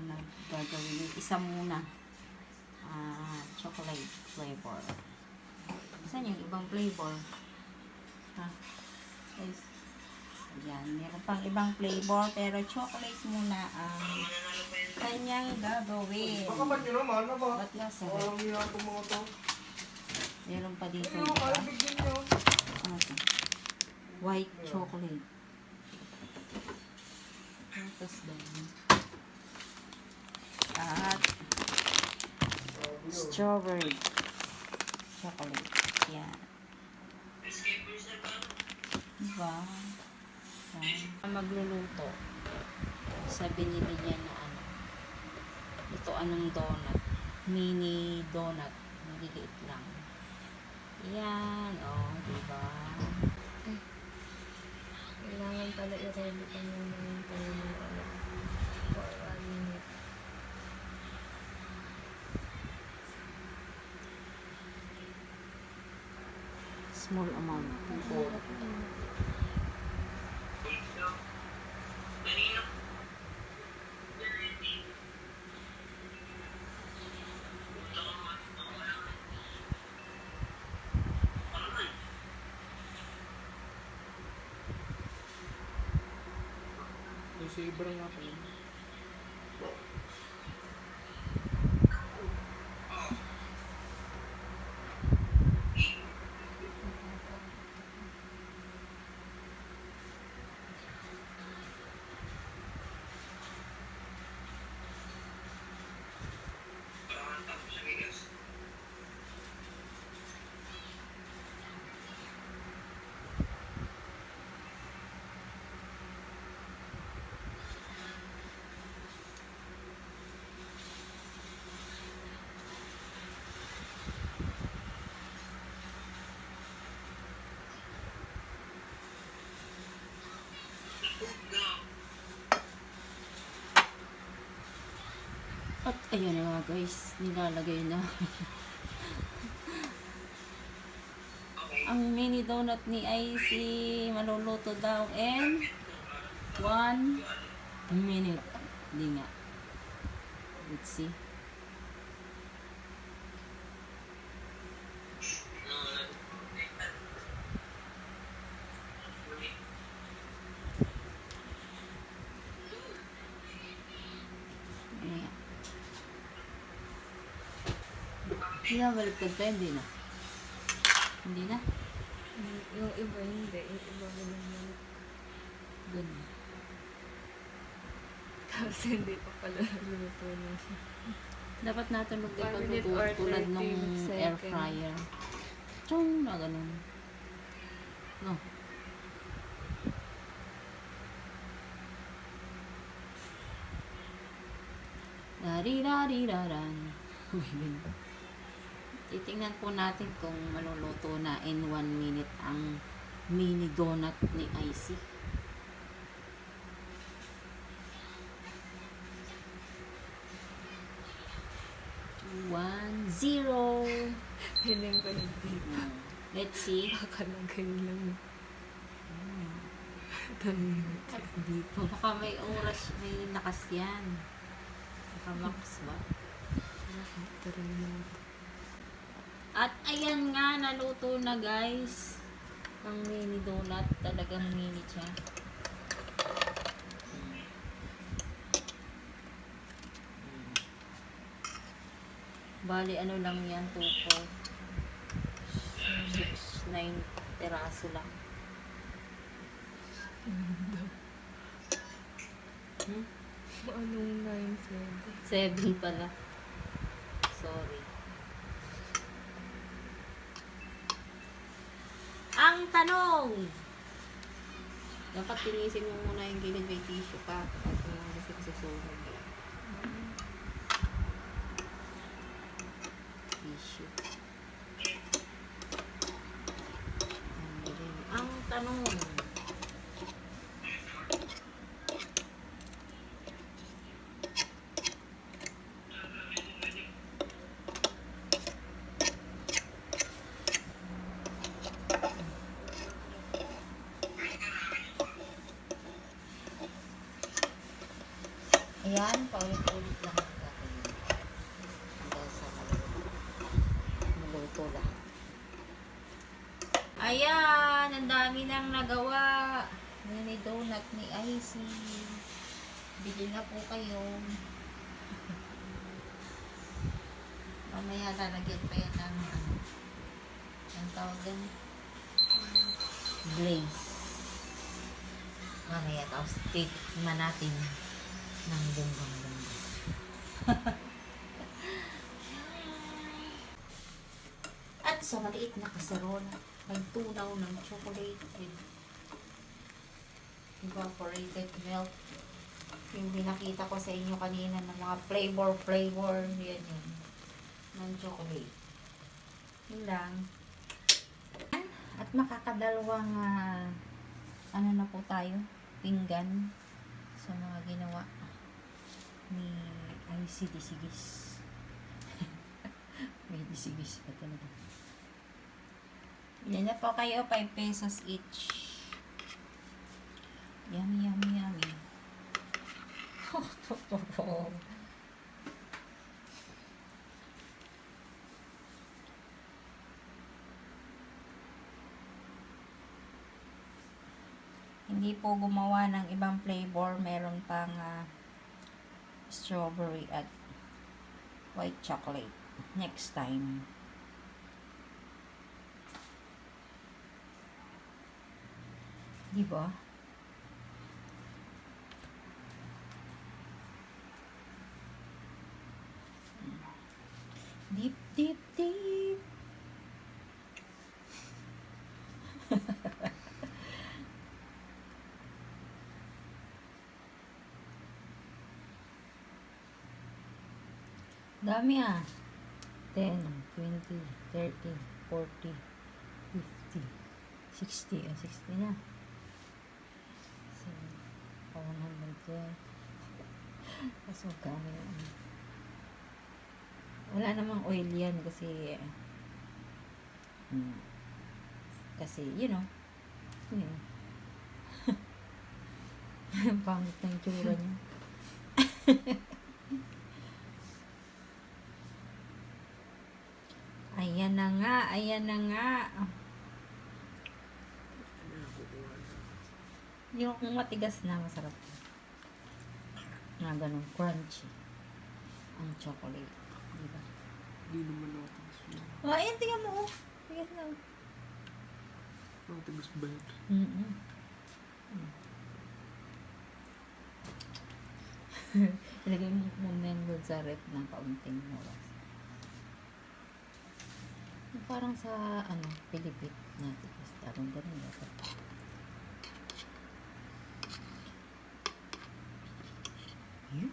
na gagawin. Yung isa muna. Chocolate flavor. Saan yung ibang flavor? Guys. Ayan. Meron pang ibang flavor. Pero chocolate muna ang kanyang gagawin. Baka ba't yun naman? Ba't nasa? Parang hindi na itong mga to. Meron pa dito. Ano, kaya bigyan nyo. Ano to? White chocolate. Tapos din. At strawberry chocolate. Yan. Diba? Magluluto. Sabi nila niya na ano. Ito anong donut. Mini donut. Maliliit lang. Yan. Oh, diba? Kailangan pala i-ready pa muna yung panunod for 1 minute. Small amount. Yung saber nga po. At ayan na nga guys, nilalagay na. Ang mini donut ni Icy maluluto daw in 1 minute. Hindi nga. Let's see. Ayan. Hindi na baliktad pa, hindi na. Hindi na. Yung iba hindi. Yung iba naman. Ganun. Tapos hindi pa pala luto na siya. Dapat natulog din 1 minute or pag tulad 30 nung air seconds. fryer. Tsong na ganun. No. Dari-dari-raran. Titingnan po natin kung maluluto na in 1 minute ang mini donut ni Icy. One, zero. Hiling ko hindi. Let's see. Kakalagay lang. Dami. Hindi po. Baka may oras, may lakas yan. Baka max ba? Tara na. At ayan nga, naluto na guys. Ang mini donut. Talagang mini siya. Bali, ano lang yan? 2, 4, 6, 9 peraso lang. Anong 9, 7 pala. Sorry. Ang tanong! Dapat tinisin mo muna yung gilid, may tissue pa. Kapag kasi susunod. Tissue. Ang tanong. Ayan, paulit-ulit lahat gagawin. Hanggang sa maluto lahat. Ayan, ang dami nang nagawa. Mini donut ni Icy. Bili na po kayo. Mamaya lalagyan pa yan ng ang tawag yan? Glaze. Mamaya tapos titikman natin ng bonggang-bongga. At sa maliit na kaserola, may tunaw ng chocolate with evaporated milk. Yung binakita ko sa inyo kanina ng mga flavor, yan yun. Ng chocolate. Yun lang. At makakadalawang ano na po tayo, pinggan sa mga ginawa ni Icy Disigis. May disigis pa talaga. Yan na po kayo, 5 pesos each. Yummy, yummy, yummy. Hindi po gumawa ng ibang flavor. Meron pang strawberry at white chocolate. Next time. Diba? Deep, deep, deep. Dami 10, 20, 30, 40, 50, 60. 60 na. So, 100 yan. Kaso kami wala namang oil yan kasi you know pangit ng tsura niya. Ayan na nga. Yung kung matigas na, masarap. Na ganun, crunchy. Ang chocolate. Diba? Hindi naman nakatigas yun. Ayan, tingnan mo. Tigas na. Nakatigas ba yun? Ilagay mo muna yun doon sa rep ng kaunting oras. Parang sa Pilipit natin. Tarong ganun dapat. Yung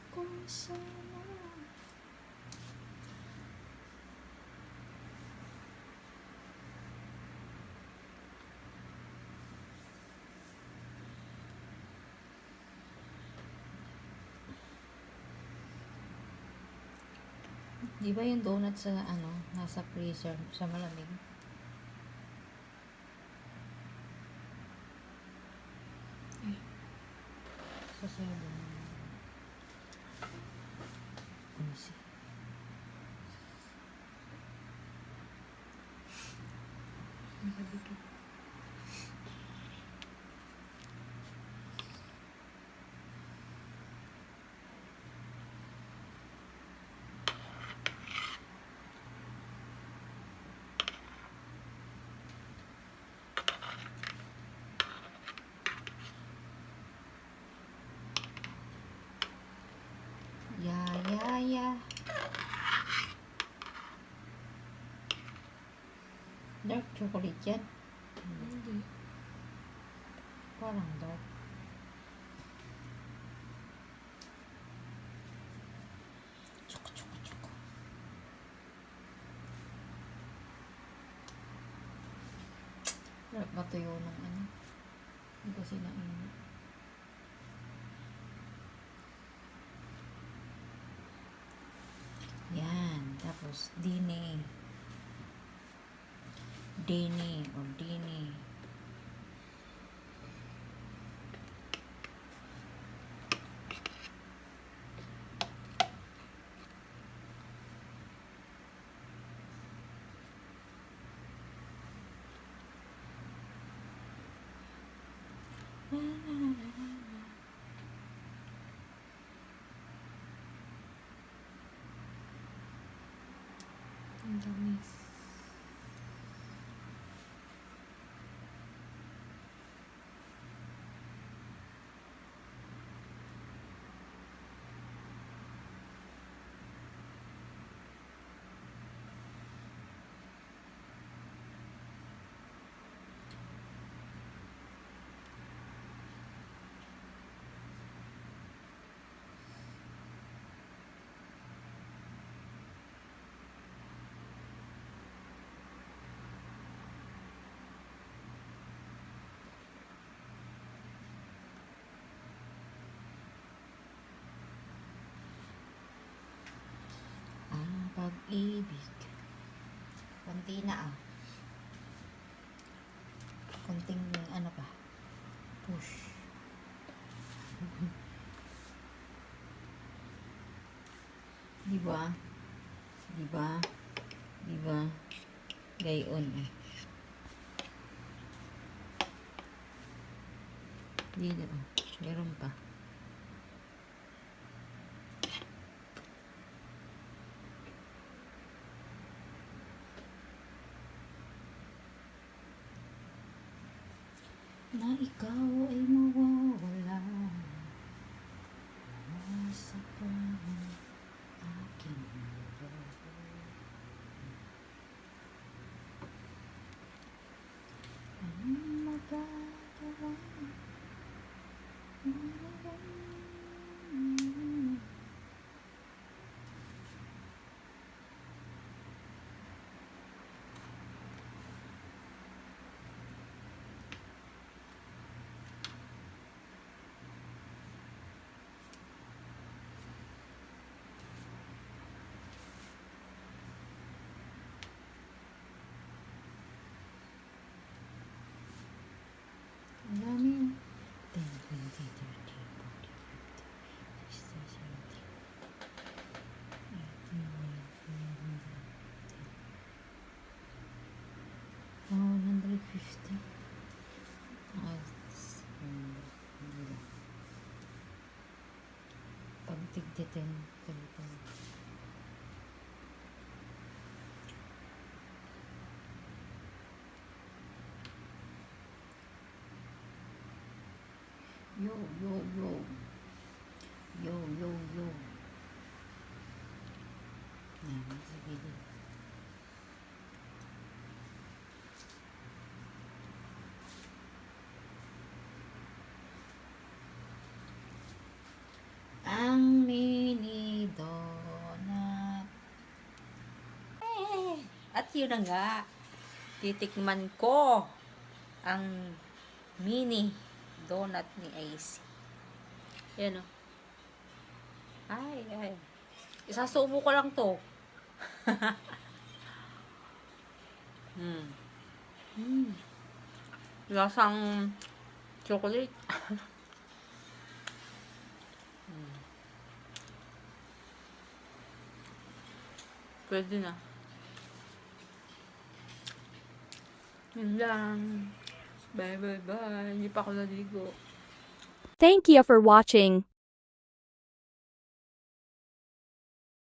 kung sana. Di ba yung donut sa nasa freezer sa malamig? Sa sabon. Kunsi. Nakadikit. Yeah. Dark chocolate yan. Hindi. Parang dark. Choco. Dark matuyo ng Hindi kasi nainit. Yan. Tapos, dini. Ang damis. Ang pag-ibig. Konti na Konting ano pa. Push. Diba? Diba? Diba? Gayon Dito meron pa. Na ikaw ay mawawala sa pangin aking mundo. Anong magagawa? Ang dami. 10, 20, 30, 40, 50, 60, 70, 80, 150. Pag tigtitin, ganito. Yo, yo, yo. Yo, yo, yo. Yan, sige din. Ang mini donut. At yun na nga. Titikman ko ang mini donut ni Icy. Yan o. Ay, ay. Isasubo ko lang to. Lasang chocolate. Pwede na. Yun lang. Bye, bye, bye. Hindi pa ako naligo. Thank you for watching.